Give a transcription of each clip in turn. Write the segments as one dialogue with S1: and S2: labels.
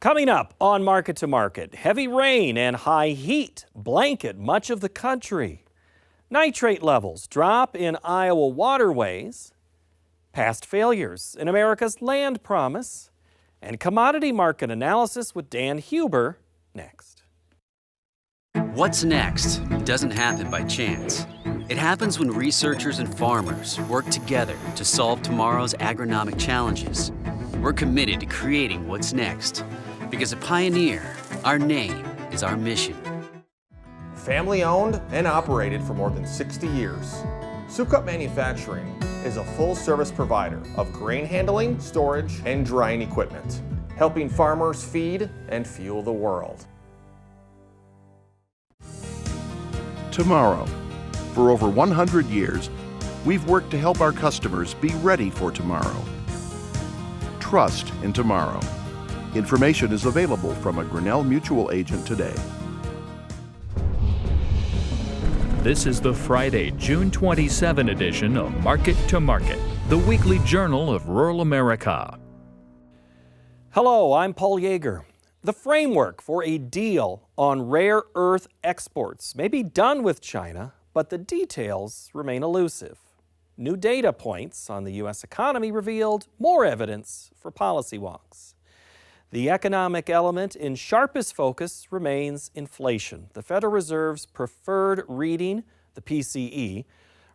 S1: Coming up on Market to Market, heavy rain and high heat blanket much of the country. Nitrate levels drop in Iowa waterways, past failures in America's land promise, and commodity market analysis with Dan Hueber next.
S2: What's next doesn't happen by chance. It happens when researchers and farmers work together to solve tomorrow's agronomic challenges. We're committed to creating what's next. Because at Pioneer, our name is our mission.
S3: Family owned and operated for more than 60 years, Sukup Manufacturing is a full-service provider of grain handling, storage, and drying equipment, helping farmers feed and fuel the world.
S4: Tomorrow. For over 100 years, we've worked to help our customers be ready for tomorrow. Trust in tomorrow. Information is available from a Grinnell Mutual agent today.
S5: This is the Friday, June 27 edition of Market to Market, the weekly journal of rural America.
S1: Hello, I'm Paul Yeager. The framework for a deal on rare earth exports may be done with China, but the details remain elusive. New data points on the U.S. economy revealed more evidence for policy wonks. The economic element in sharpest focus remains inflation. The Federal Reserve's preferred reading, the PCE,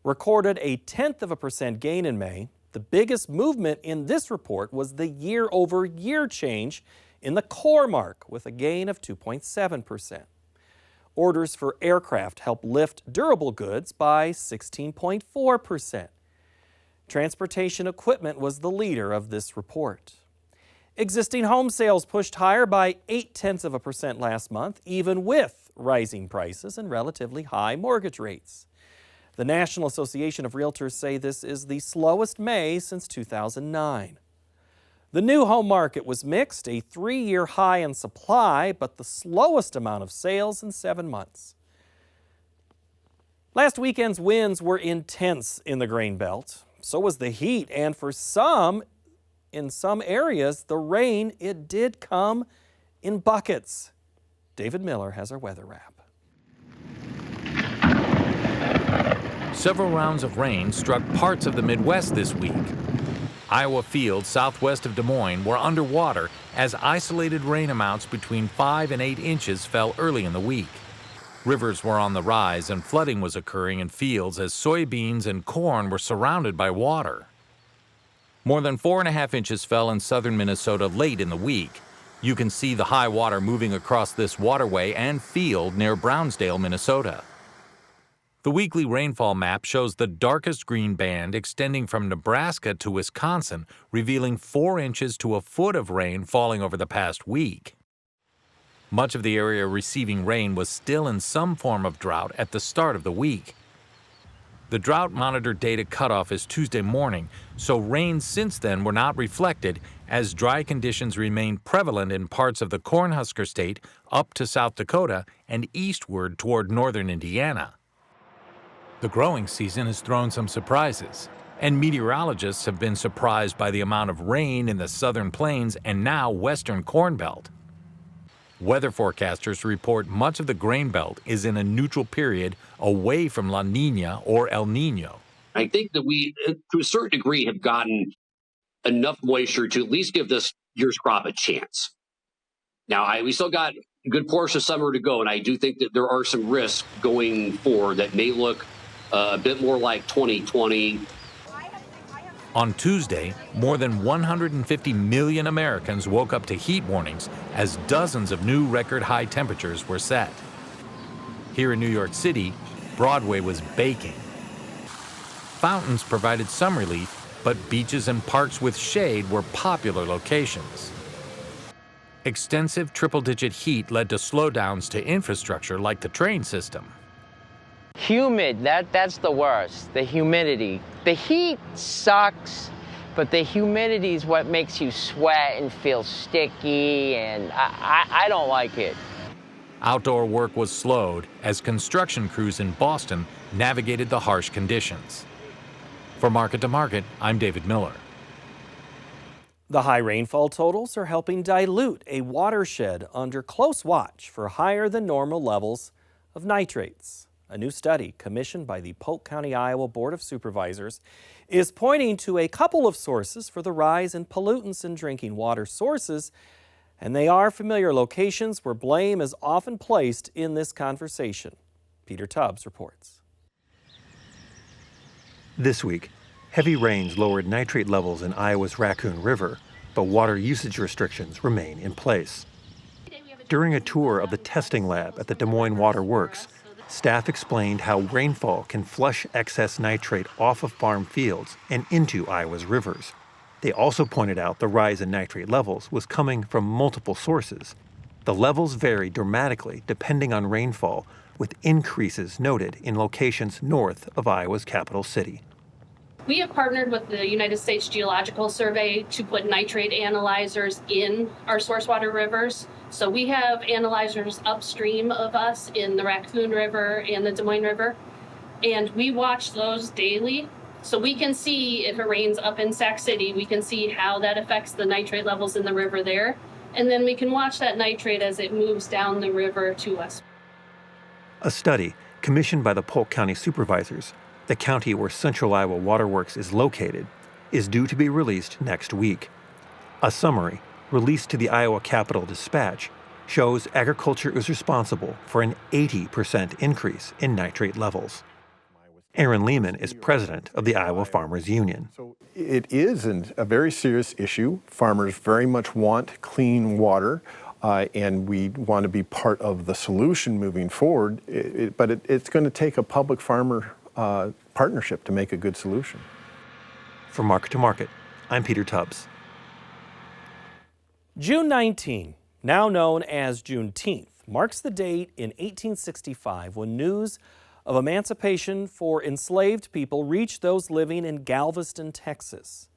S1: recorded a 0.1% gain in May. The biggest movement in this report was the year-over-year change in the core mark, with a gain of 2.7%. Orders for aircraft helped lift durable goods by 16.4%. Transportation equipment was the leader of this report. Existing home sales pushed higher by 0.8% last month, even with rising prices and relatively high mortgage rates. The National Association of Realtors say this is the slowest May since 2009. The new home market was mixed, a 3-year high in supply, but the slowest amount of sales in 7 months. Last weekend's winds were intense in the Grain Belt. So was the heat, and in some areas, the rain, it did come in buckets. David Miller has our weather wrap.
S5: Several rounds of rain struck parts of the Midwest this week. Iowa fields southwest of Des Moines were underwater as isolated rain amounts between 5 and 8 inches fell early in the week. Rivers were on the rise and flooding was occurring in fields as soybeans and corn were surrounded by water. More than 4.5 inches fell in southern Minnesota late in the week. You can see the high water moving across this waterway and field near Brownsdale, Minnesota. The weekly rainfall map shows the darkest green band extending from Nebraska to Wisconsin, revealing 4 inches to a foot of rain falling over the past week. Much of the area receiving rain was still in some form of drought at the start of the week. The drought monitor data cutoff is Tuesday morning, so rains since then were not reflected as dry conditions remain prevalent in parts of the Cornhusker State up to South Dakota and eastward toward northern Indiana. The growing season has thrown some surprises, and meteorologists have been surprised by the amount of rain in the southern plains and now western Corn Belt. Weather forecasters report much of the grain belt is in a neutral period away from La Nina or El Nino.
S6: I think that we, to a certain degree, have gotten enough moisture to at least give this year's crop a chance. Now, we still got a good portion of summer to go, and I do think that there are some risks going forward that may look a bit more like 2020.
S5: On Tuesday, more than 150 million Americans woke up to heat warnings as dozens of new record high temperatures were set. Here in New York City, Broadway was baking. Fountains provided some relief, but beaches and parks with shade were popular locations. Extensive triple-digit heat led to slowdowns to infrastructure like the train system.
S7: Humid, that's the worst, the humidity. The heat sucks, but the humidity is what makes you sweat and feel sticky, and I don't like it.
S5: Outdoor work was slowed as construction crews in Boston navigated the harsh conditions. For Market to Market, I'm David Miller.
S1: The high rainfall totals are helping dilute a watershed under close watch for higher than normal levels of nitrates. A new study commissioned by the Polk County, Iowa Board of Supervisors is pointing to a couple of sources for the rise in pollutants in drinking water sources, and they are familiar locations where blame is often placed in this conversation. Peter Tubbs reports.
S8: This week, heavy rains lowered nitrate levels in Iowa's Raccoon River, but water usage restrictions remain in place. During a tour of the testing lab at the Des Moines Water Works, staff explained how rainfall can flush excess nitrate off of farm fields and into Iowa's rivers. They also pointed out the rise in nitrate levels was coming from multiple sources. The levels vary dramatically depending on rainfall, with increases noted in locations north of Iowa's capital city.
S9: We have partnered with the United States Geological Survey to put nitrate analyzers in our source water rivers. So we have analyzers upstream of us in the Raccoon River and the Des Moines River, and we watch those daily. So we can see if it rains up in Sac City, we can see how that affects the nitrate levels in the river there. And then we can watch that nitrate as it moves down the river to us.
S8: A study commissioned by the Polk County Supervisors, the county where Central Iowa Water Works is located, is due to be released next week. A summary, released to the Iowa Capitol Dispatch, shows agriculture is responsible for an 80% increase in nitrate levels. Aaron Lehman is president of the Iowa Farmers Union.
S10: It is a very serious issue. Farmers very much want clean water, and we want to be part of the solution moving forward, but it's going to take a public-farmer partnership to make a good solution.
S8: From Market to Market, I'm Peter Tubbs.
S1: June 19, now known as Juneteenth, marks the date in 1865 when news of emancipation for enslaved people reached those living in Galveston, Texas.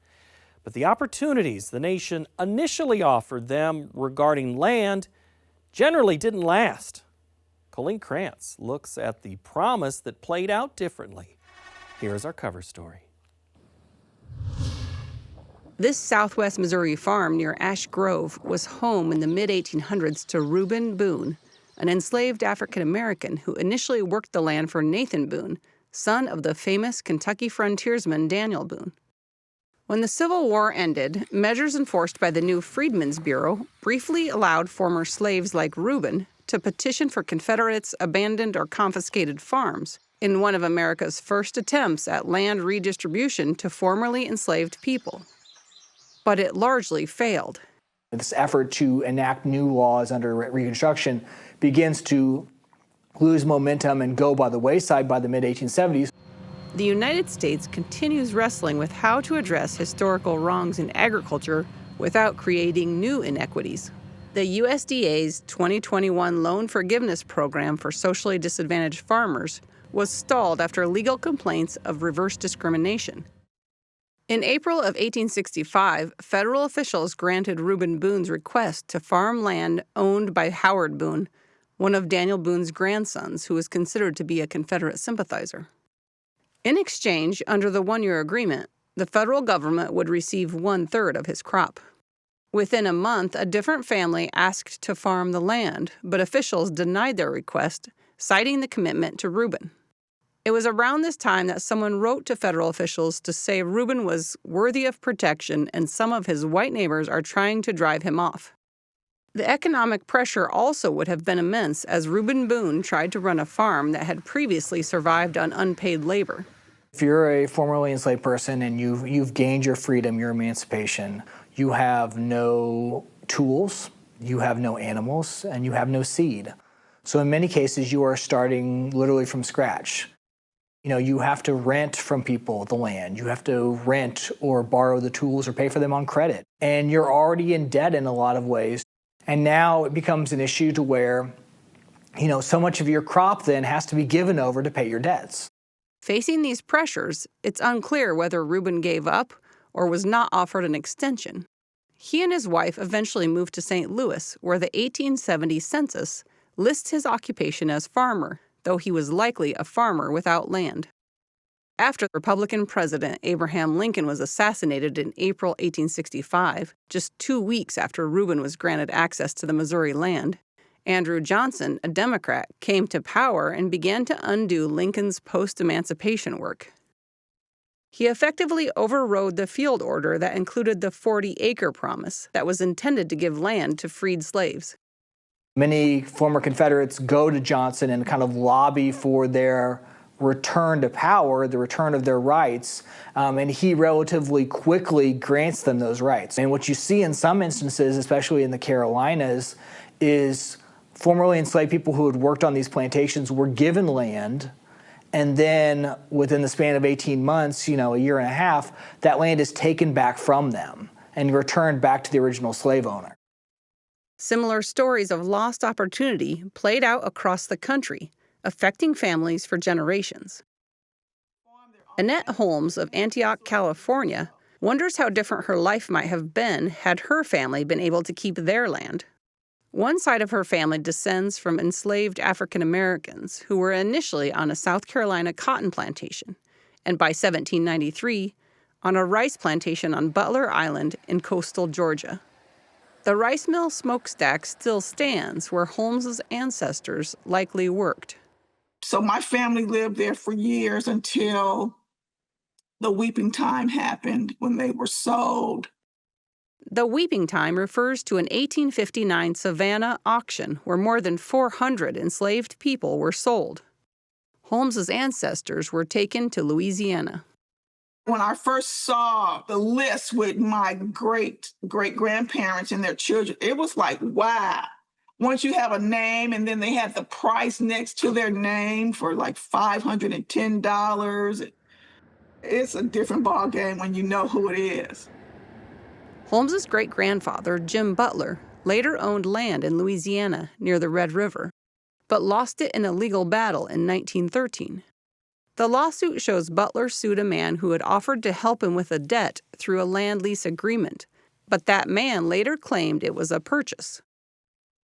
S1: But the opportunities the nation initially offered them regarding land generally didn't last. Colleen Krantz looks at the promise that played out differently. Here is our cover story.
S11: This southwest Missouri farm near Ash Grove was home in the mid-1800s to Reuben Boone, an enslaved African-American who initially worked the land for Nathan Boone, son of the famous Kentucky frontiersman Daniel Boone. When the Civil War ended, measures enforced by the new Freedmen's Bureau briefly allowed former slaves like Reuben to petition for Confederates' abandoned or confiscated farms in one of America's first attempts at land redistribution to formerly enslaved people. But it largely failed.
S12: This effort to enact new laws under Reconstruction begins to lose momentum and go by the wayside by the mid-1870s.
S11: The United States continues wrestling with how to address historical wrongs in agriculture without creating new inequities. The USDA's 2021 Loan Forgiveness Program for socially disadvantaged farmers was stalled after legal complaints of reverse discrimination. In April of 1865, federal officials granted Reuben Boone's request to farm land owned by Howard Boone, one of Daniel Boone's grandsons, who was considered to be a Confederate sympathizer. In exchange, under the one-year agreement, the federal government would receive 1/3 of his crop. Within a month, a different family asked to farm the land, but officials denied their request, citing the commitment to Reuben. It was around this time that someone wrote to federal officials to say Reuben was worthy of protection and some of his white neighbors are trying to drive him off. The economic pressure also would have been immense as Reuben Boone tried to run a farm that had previously survived on unpaid labor.
S12: If you're a formerly enslaved person and you've gained your freedom, your emancipation, you have no tools, you have no animals, and you have no seed. So in many cases, you are starting literally from scratch. You have to rent from people the land. You have to rent or borrow the tools or pay for them on credit. And you're already in debt in a lot of ways. And now it becomes an issue to where, so much of your crop then has to be given over to pay your debts.
S11: Facing these pressures, it's unclear whether Reuben gave up or was not offered an extension. He and his wife eventually moved to St. Louis, where the 1870 census lists his occupation as farmer, though he was likely a farmer without land. After Republican President Abraham Lincoln was assassinated in April 1865, just 2 weeks after Reuben was granted access to the Missouri land, Andrew Johnson, a Democrat, came to power and began to undo Lincoln's post-emancipation work. He effectively overrode the field order that included the 40-acre promise that was intended to give land to freed slaves.
S12: Many former Confederates go to Johnson and kind of lobby for their return to power, the return of their rights, and he relatively quickly grants them those rights. And what you see in some instances, especially in the Carolinas, is formerly enslaved people who had worked on these plantations were given land, and then within the span of 18 months, a year and a half, that land is taken back from them and returned back to the original slave owner.
S11: Similar stories of lost opportunity played out across the country, affecting families for generations. Annette Holmes of Antioch, California, wonders how different her life might have been had her family been able to keep their land. One side of her family descends from enslaved African Americans who were initially on a South Carolina cotton plantation, and by 1793, on a rice plantation on Butler Island in coastal Georgia. The rice mill smokestack still stands where Holmes's ancestors likely worked.
S13: So my family lived there for years until the weeping time happened when they were sold.
S11: The weeping time refers to an 1859 Savannah auction where more than 400 enslaved people were sold. Holmes's ancestors were taken to Louisiana.
S13: When I first saw the list with my great-great-grandparents and their children, it was like, wow. Once you have a name and then they had the price next to their name for like $510, it's a different ball game when you know who it is.
S11: Holmes's great-grandfather, Jim Butler, later owned land in Louisiana near the Red River, but lost it in a legal battle in 1913. The lawsuit shows Butler sued a man who had offered to help him with a debt through a land lease agreement, but that man later claimed it was a purchase.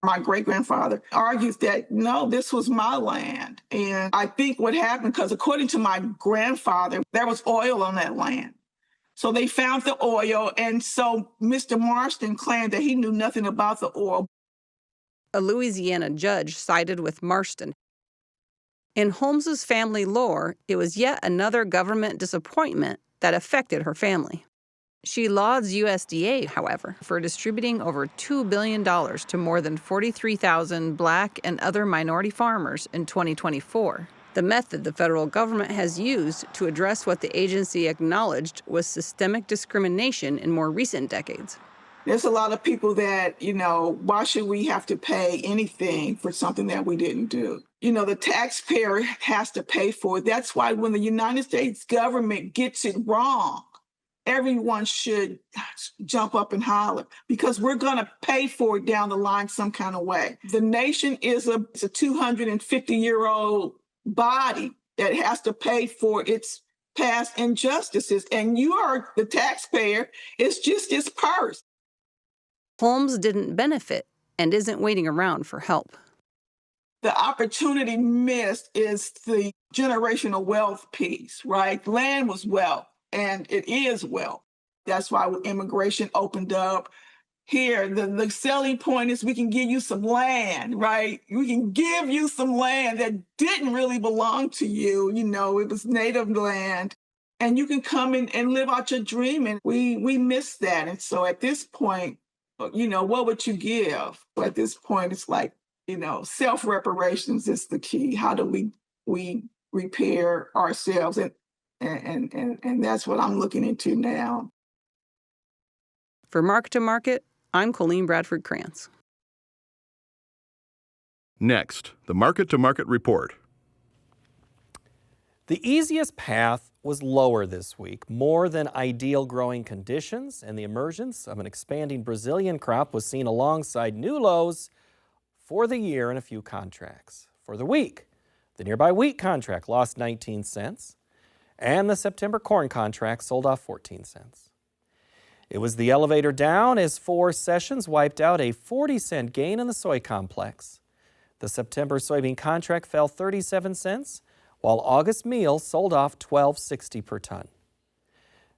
S13: My great-grandfather argues that, no, this was my land. And I think what happened, because according to my grandfather, there was oil on that land. So they found the oil, and so Mr. Marston claimed that he knew nothing about the oil.
S11: A Louisiana judge sided with Marston. In Holmes's family lore, it was yet another government disappointment that affected her family. She lauds USDA, however, for distributing over $2 billion to more than 43,000 Black and other minority farmers in 2024, the method the federal government has used to address what the agency acknowledged was systemic discrimination in more recent decades.
S13: There's a lot of people that, why should we have to pay anything for something that we didn't do? The taxpayer has to pay for it. That's why when the United States government gets it wrong, everyone should jump up and holler because we're going to pay for it down the line some kind of way. The nation is a 250-year-old body that has to pay for its past injustices, and you are the taxpayer. It's just its purse.
S11: Holmes didn't benefit and isn't waiting around for help.
S13: The opportunity missed is the generational wealth piece, right? Land was wealth, and it is wealth. That's why immigration opened up. Here, the selling point is we can give you some land, right? We can give you some land that didn't really belong to you. It was native land, and you can come in and live out your dream. And we miss that. And so at this point, what would you give? At this point, it's like, self-reparations is the key. How do we repair ourselves? And that's what I'm looking into now.
S11: For Market to Market, I'm Colleen Bradford Krantz.
S4: Next, the Market to Market report.
S1: The easiest path was lower this week. More than ideal growing conditions and the emergence of an expanding Brazilian crop was seen alongside new lows for the year in a few contracts. For the week, the nearby wheat contract lost 19 cents, and the September corn contract sold off 14 cents. It was the elevator down as 4 sessions wiped out a 40-cent gain in the soy complex. The September soybean contract fell 37 cents, while August meal sold off $12.60 per ton.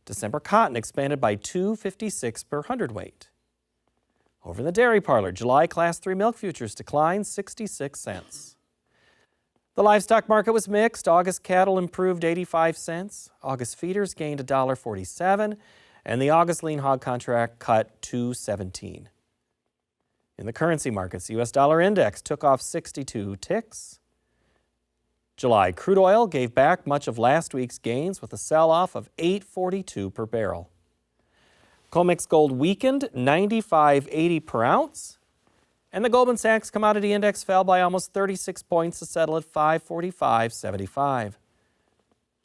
S1: December cotton expanded by $2.56 per hundredweight. Over in the dairy parlor, July Class 3 milk futures declined 66 cents. The livestock market was mixed. August cattle improved 85 cents. August feeders gained $1.47, and the August lean hog contract cut $2.17. In the currency markets, the U.S. dollar index took off 62 ticks. July crude oil gave back much of last week's gains with a sell-off of $8.42 per barrel. COMEX gold weakened 95.80 per ounce, and the Goldman Sachs Commodity Index fell by almost 36 points to settle at 545.75.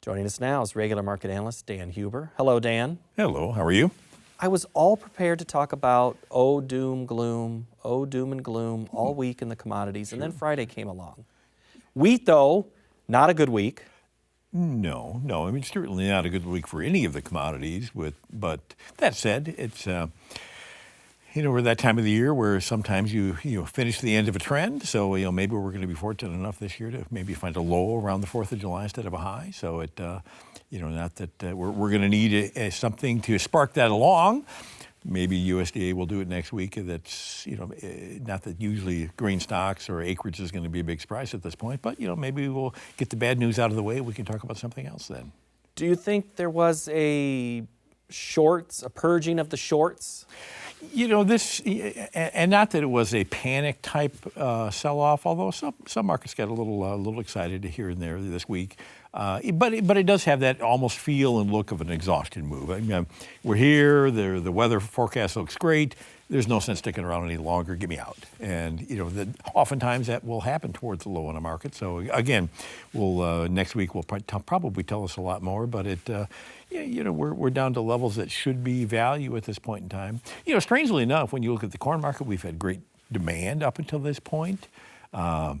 S1: Joining us now is regular market analyst Dan Hueber. Hello, Dan.
S14: Hello, how are you?
S1: I was all prepared to talk about doom and gloom all week in the commodities, and then Friday came along. Wheat, though, not a good week.
S14: No. I mean, certainly not a good week for any of the commodities. But that said, it's we're that time of the year where sometimes you finish the end of a trend. So maybe we're going to be fortunate enough this year to maybe find a low around the 4th of July instead of a high. So it not that we're going to need something to spark that along. Maybe USDA will do it next week. That's, not that usually grain stocks or acreage is going to be a big surprise at this point, but, maybe we'll get the bad news out of the way. We can talk about something else then.
S1: Do you think there was a purging of the shorts?
S14: This, and not that it was a panic type sell-off, although some markets got a little excited here and there this week. But it does have that almost feel and look of an exhaustion move. I mean, we're here. The weather forecast looks great. There's no sense sticking around any longer. Get me out. And oftentimes that will happen towards the low in a market. So again, we'll next week will probably tell us a lot more. But we're down to levels that should be value at this point in time. Strangely enough, when you look at the corn market, we've had great demand up until this point. The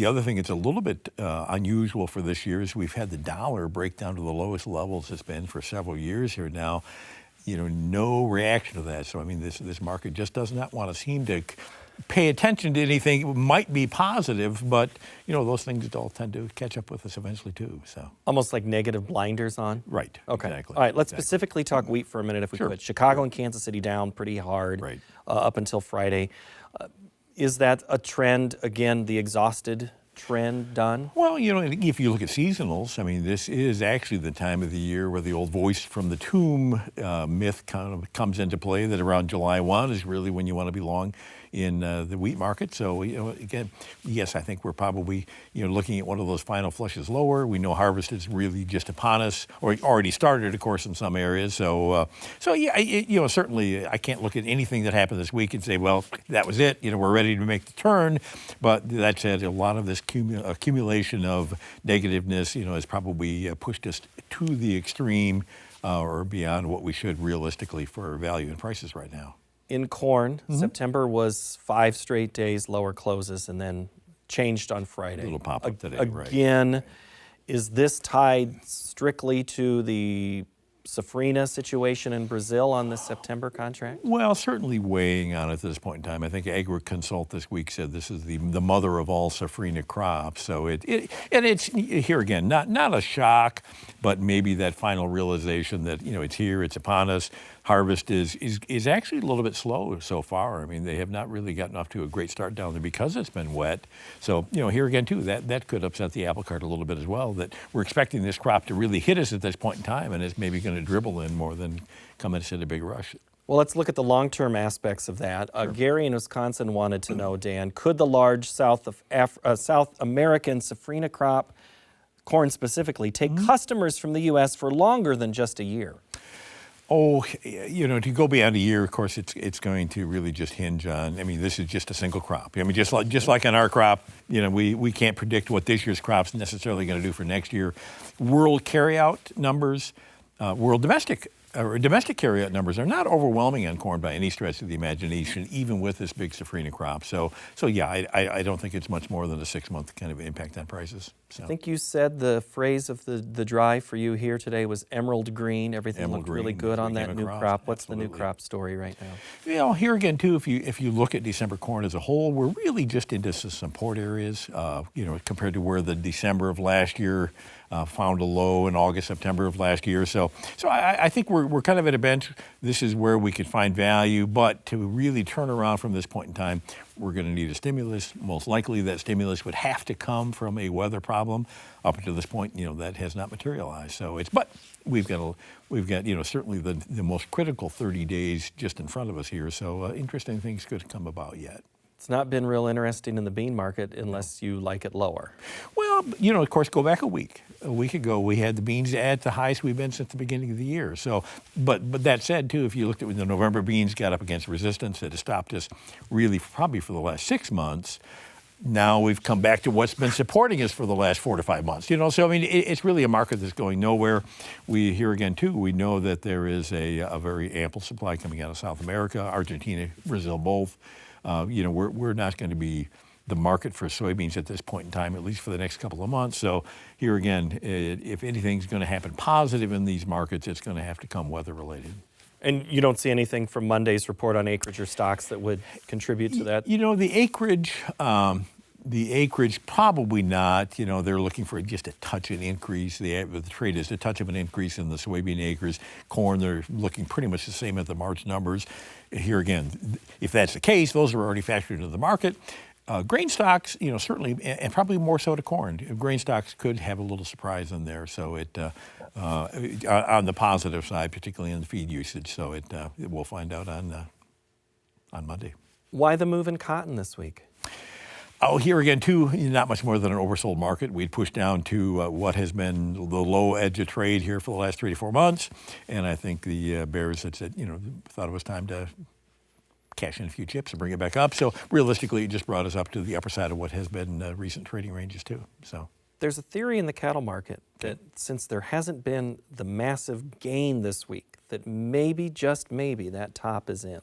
S14: other thing that's a little bit unusual for this year is we've had the dollar break down to the lowest levels it's been for several years here now. No reaction to that. So, I mean, this market just does not want to seem to pay attention to anything. It might be positive, but, those things all tend to catch up with us eventually, too. So
S1: almost like negative blinders on?
S14: Right.
S1: Okay.
S14: Exactly.
S1: All right, let's specifically talk wheat for a minute if we could. Chicago and Kansas City down pretty hard up until Friday. Is that a trend, again, the exhausted trend done?
S14: Well, if you look at seasonals, I mean, this is actually the time of the year where the old voice from the tomb myth kind of comes into play, that around July 1 is really when you want to be long in the wheat market. So, again, yes, I think we're probably, looking at one of those final flushes lower. We know harvest is really just upon us, or already started, of course, in some areas. So yeah, certainly I can't look at anything that happened this week and say, well, that was it. We're ready to make the turn. But that said, a lot of this accumulation of negativeness, has probably pushed us to the extreme or beyond what we should realistically for value and prices right now.
S1: In corn, September was 5 straight days lower closes and then changed on Friday.
S14: A little pop-up today,
S1: Again, is this tied strictly to the Safrinha situation in Brazil on the September contract?
S14: Well, certainly weighing on it at this point in time. I think AgriConsult this week said this is the mother of all Safrinha crops. So it's here again, not a shock, but maybe that final realization that it's here, it's upon us. Harvest is actually a little bit slow so far. I mean, they have not really gotten off to a great start down there because it's been wet. So, here again, too, that could upset the apple cart a little bit as well, that we're expecting this crop to really hit us at this point in time, and it's maybe going to dribble in more than come at us at a big rush.
S1: Well, let's look at the long-term aspects of that. Gary in Wisconsin wanted to know, Dan, could the large South American Safrinha crop, corn specifically, take customers from the U.S. for longer than just a year?
S14: Oh, to go beyond a year, of course, it's going to really just hinge on, I mean, this is just a single crop. I mean, just like in our crop, we can't predict what this year's crop's necessarily going to do for next year. World carryout numbers, world domestic domestic carryout numbers are not overwhelming on corn by any stretch of the imagination, even with this big safrinha crop. So yeah, I don't think it's much more than a 6-month kind of impact on prices. So.
S1: I think you said the phrase of the drive for you here today was emerald green. Everything looked really good on that new crop. What's the new crop story right now?
S14: You know, here again too, if you look at December corn as a whole, we're really just into some support areas. You know, compared to where the December of last year found a low in August, September of last year. So I think we're kind of at a bench. This is where we could find value, but to really turn around from this point in time, we're going to need a stimulus. Most likely that stimulus would have to come from a weather problem. Up until this point, you know, that has not materialized. So but we've got you know, certainly the most critical 30 days just in front of us here. So interesting things could come about yet.
S1: It's not been real interesting in the bean market unless you like it lower.
S14: Well, you know, of course, go back a week. A week ago, we had the beans at the highest we've been since the beginning of the year. So, but that said, too, if you looked at when the November beans got up against resistance, it has stopped us really probably for the last 6 months. Now we've come back to what's been supporting us for the last 4 to 5 months. You know, so I mean, it's really a market that's going nowhere. We here again too, we know that there is a very ample supply coming out of South America, Argentina, Brazil, both. You know, we're not going to be the market for soybeans at this point in time, at least for the next couple of months. So here again, if anything's going to happen positive in these markets, it's going to have to come weather related.
S1: And you don't see anything from Monday's report on acreage or stocks that would contribute to that?
S14: You know, the acreage probably not. You know, they're looking for just a touch of an increase. The trade is a touch of an increase in the soybean acres. Corn, they're looking pretty much the same at the March numbers. Here again, if that's the case, those are already factored into the market. Grain stocks, you know, certainly, and probably more so to corn. Grain stocks could have a little surprise in there. So on the positive side, particularly in the feed usage. So we'll find out on Monday.
S1: Why the move in cotton this week?
S14: Oh, here again, too, not much more than an oversold market. We'd pushed down to what has been the low edge of trade here for the last 3 to 4 months. And I think the bears had said, you know, thought it was time to cash in a few chips and bring it back up. So realistically, it just brought us up to the upper side of what has been recent trading ranges, too. So
S1: there's a theory in the cattle market that since there hasn't been the massive gain this week, that maybe, just maybe, that top is in.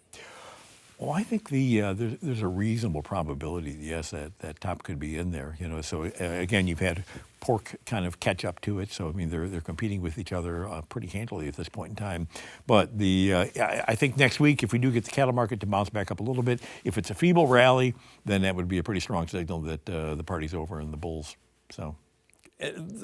S14: Well, I think there's a reasonable probability, yes, that top could be in there. You know, so again, you've had pork kind of catch up to it. So I mean, they're competing with each other pretty handily at this point in time. But I think next week, if we do get the cattle market to bounce back up a little bit, if it's a feeble rally, then that would be a pretty strong signal that the party's over in the bulls. So.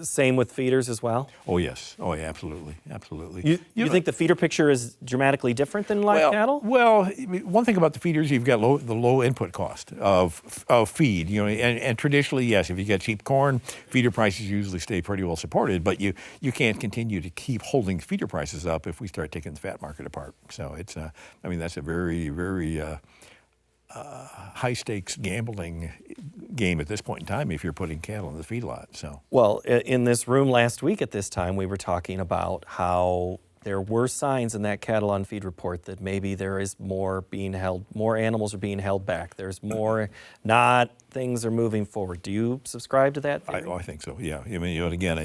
S1: Same with feeders as well?
S14: Oh, yes. Oh, yeah, absolutely. Absolutely.
S1: You think the feeder picture is dramatically different than live cattle?
S14: Well, one thing about the feeders, you've got the low input cost of feed. You know, and traditionally, yes, if you get cheap corn, feeder prices usually stay pretty well supported, but you can't continue to keep holding feeder prices up if we start taking the fat market apart. So it's, I mean, that's a very, very high stakes gambling game at this point in time if you're putting cattle in the feedlot. So,
S1: well, in this room last week at this time, we were talking about how there were signs in that cattle on feed report that maybe there is more being held, more animals are being held back. There's more, not things are moving forward. Do you subscribe to that theory?
S14: I think so. Yeah. I mean, you know, again,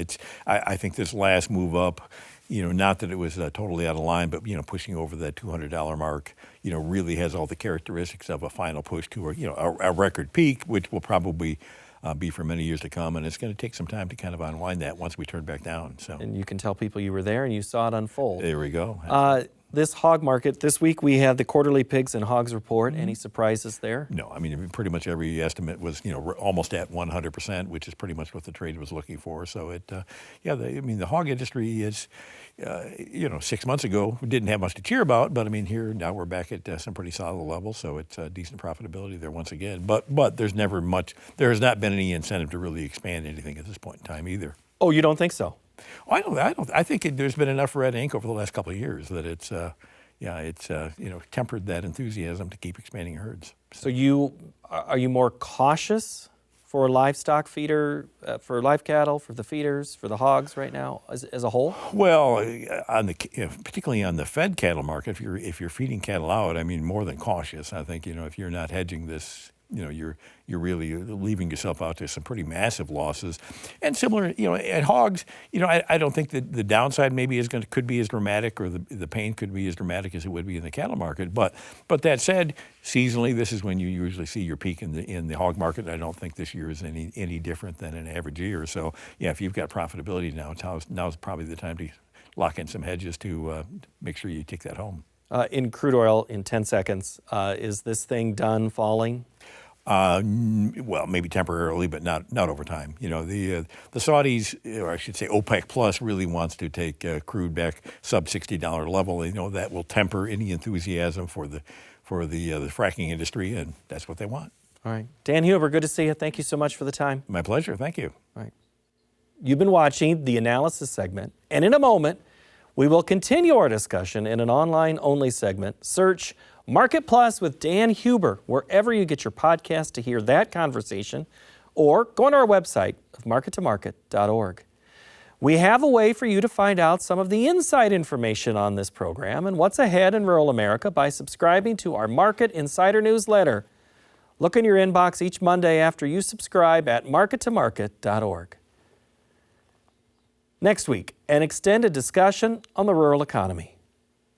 S14: I think this last move up, you know, not that it was totally out of line, but, you know, pushing over that $200 mark, you know, really has all the characteristics of a final push to a record peak, which will probably be for many years to come. And it's going to take some time to kind of unwind that once we turn back down. So.
S1: And you can tell people you were there and you saw it unfold.
S14: There we go.
S1: This hog market, this week we had the quarterly pigs and hogs report. Any surprises there?
S14: No, I mean, pretty much every estimate was, you know, almost at 100%, which is pretty much what the trade was looking for. So I mean, the hog industry is, you know, 6 months ago, we didn't have much to cheer about, but I mean, here now we're back at some pretty solid levels. So it's decent profitability there once again. But there's never much, there has not been any incentive to really expand anything at this point in time either.
S1: Oh, you don't think so?
S14: I don't. I think there's been enough red ink over the last couple of years that it's you know, tempered that enthusiasm to keep expanding herds.
S1: So are you more cautious for livestock feeder, for live cattle, for the feeders, for the hogs right now as a whole?
S14: Well, particularly on the fed cattle market, if you're feeding cattle out, I mean, more than cautious. I think, you know, if you're not hedging this, you're really leaving yourself out to some pretty massive losses. And similar, at hogs, I don't think that the downside maybe could be as dramatic, or the pain could be as dramatic as it would be in the cattle market. But that said, seasonally, this is when you usually see your peak in the hog market. I don't think this year is any different than an average year. So yeah, if you've got profitability now's probably the time to lock in some hedges to make sure you take that home.
S1: In crude oil, in 10 seconds, is this thing done falling?
S14: Well, maybe temporarily, but not over time. The Saudis, or I should say OPEC Plus, really wants to take crude back sub $60 level. That will temper any enthusiasm for the fracking industry, and that's what they want.
S1: All right. Dan Hueber, good to see you. Thank you so much for the time.
S14: My pleasure. Thank you.
S1: All right. You've been watching the analysis segment, and in a moment, we will continue our discussion in an online-only segment. Search Market Plus with Dan Hueber wherever you get your podcast to hear that conversation, or go on our website of markettomarket.org. We have a way for you to find out some of the inside information on this program and what's ahead in rural America by subscribing to our Market Insider newsletter. Look in your inbox each Monday after you subscribe at markettomarket.org. Next week, an extended discussion on the rural economy.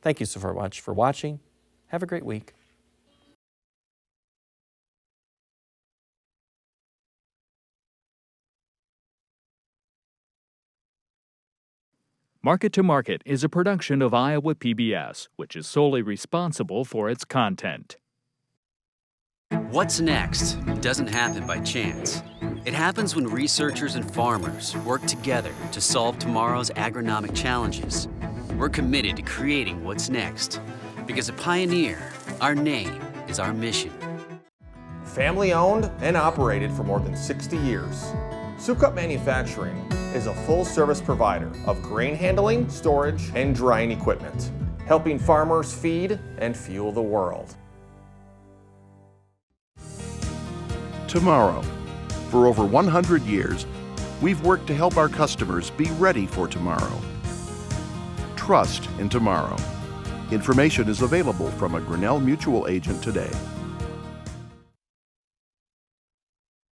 S1: Thank you so much for watching. Have a great week.
S15: Market to Market is a production of Iowa PBS, which is solely responsible for its content.
S2: What's next doesn't happen by chance. It happens when researchers and farmers work together to solve tomorrow's agronomic challenges. We're committed to creating what's next, because at Pioneer, our name is our mission.
S3: Family owned and operated for more than 60 years, Sukup Manufacturing is a full-service provider of grain handling, storage, and drying equipment, helping farmers feed and fuel the world.
S4: Tomorrow. For over 100 years, we've worked to help our customers be ready for tomorrow. Trust in tomorrow. Information is available from a Grinnell Mutual agent today.